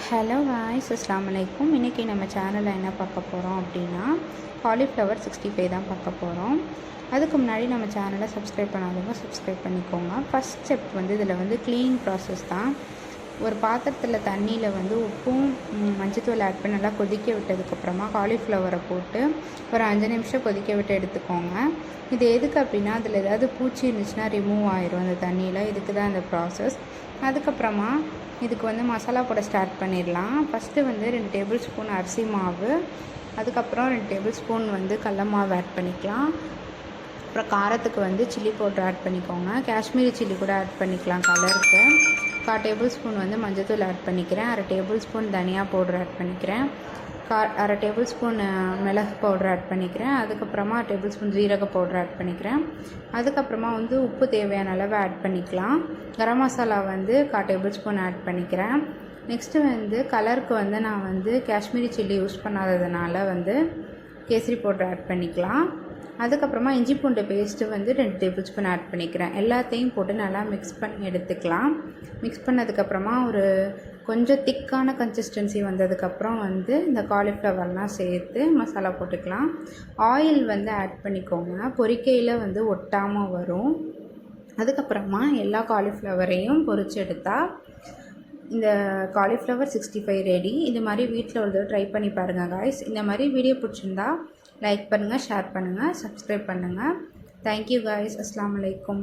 Hello guys, அஸ்ஸலாமு அலைக்கும். இன்றைக்கி நம்ம சேனலில் என்ன பார்க்க போகிறோம் அப்படின்னா, காலிஃப்ளவர் 65 தான் பார்க்க போகிறோம். அதுக்கு முன்னாடி நம்ம சேனலை சப்ஸ்கிரைப் பண்ணாதவங்க சப்ஸ்கிரைப் பண்ணிக்கோங்க. ஃபஸ்ட் ஸ்டெப் இதில் க்ளீனிங் ப்ராசஸ் தான். ஒரு பாத்திரத்தில் தண்ணியில் உப்பும் மஞ்சத்தூள் ஆட் பண்ணி நல்லா கொதிக்க விட்டதுக்கப்புறமா காலிஃப்ளவரை போட்டு ஒரு 5 நிமிஷம் கொதிக்க விட்டு எடுத்துக்கோங்க. இது எதுக்கு அப்படின்னா, அதில் ஏதாவது பூச்சி இருந்துச்சுன்னா ரிமூவ் ஆயிரும் அந்த தண்ணியில். இதுக்கு தான் அந்த ப்ராசஸ். அதுக்கப்புறமா இதுக்கு மசாலா போட ஸ்டார்ட் பண்ணிடலாம். ஃபஸ்ட்டு 2 டேபிள் ஸ்பூன் அரிசி மாவு, அதுக்கப்புறம் 2 டேபிள் ஸ்பூன் கடல மாவு ஆட் பண்ணிக்கலாம். அப்புறம் காரத்துக்கு சில்லி பவுடர் ஆட் பண்ணிக்கோங்க. காஷ்மீரி சில்லி கூட ஆட் பண்ணிக்கலாம் கலருக்கு. 1/4 டேபிள் ஸ்பூன் மஞ்சத்தூள் ஆட் பண்ணிக்கிறேன். 1/2 டேபிள் ஸ்பூன் தனியா பவுடர் ஆட் பண்ணிக்கிறேன். 1/2 டேபிள் ஸ்பூன் மிளகு பவுடர் ஆட் பண்ணிக்கிறேன். அதுக்கப்புறமா 1 டேபிள் ஸ்பூன் ஜீரக பவுடர் ஆட் பண்ணிக்கிறேன். அதுக்கப்புறமா உப்பு தேவையான அளவு ஆட் பண்ணிக்கலாம். Garam masala 1/4 tablespoon add பண்ணிக்கிறேன். நெக்ஸ்ட்டு கலருக்கு நான் காஷ்மீரி சில்லி யூஸ் பண்ணாததுனால கேசரி பவுடர் ஆட் பண்ணிக்கலாம். அதுக்கப்புறமா இஞ்சி பூண்டு பேஸ்ட்டு 2 டேபிள் ஸ்பூன் ஆட் பண்ணிக்கிறேன். எல்லாத்தையும் போட்டு நல்லா மிக்ஸ் பண்ணி எடுத்துக்கலாம். மிக்ஸ் பண்ணதுக்கப்புறமா ஒரு கொஞ்சம் திக்கான கன்சிஸ்டன்சி வந்ததுக்கப்புறம் இந்த காலிஃப்ளவர்லாம் சேர்த்து மசாலா போட்டுக்கலாம். ஆயில் ஆட் பண்ணிக்கோங்க. பொரிக்கையில் ஒட்டாமல் வரும். அதுக்கப்புறமா எல்லா காலிஃப்ளவரையும் பொரிச்சு எடுத்தால் இந்த காலிஃப்ளவர் 65 ரெடி. இது மாதிரி வீட்டில் ஒரு தடவை ட்ரை பண்ணி பாருங்கள் காய்ஸ். இந்த மாதிரி வீடியோ பிடிச்சிருந்தா லைக் பண்ணுங்கள், ஷேர் பண்ணுங்கள், சப்ஸ்கிரைப் பண்ணுங்கள். Thank you guys. அஸ்ஸலாமு அலைக்கும்.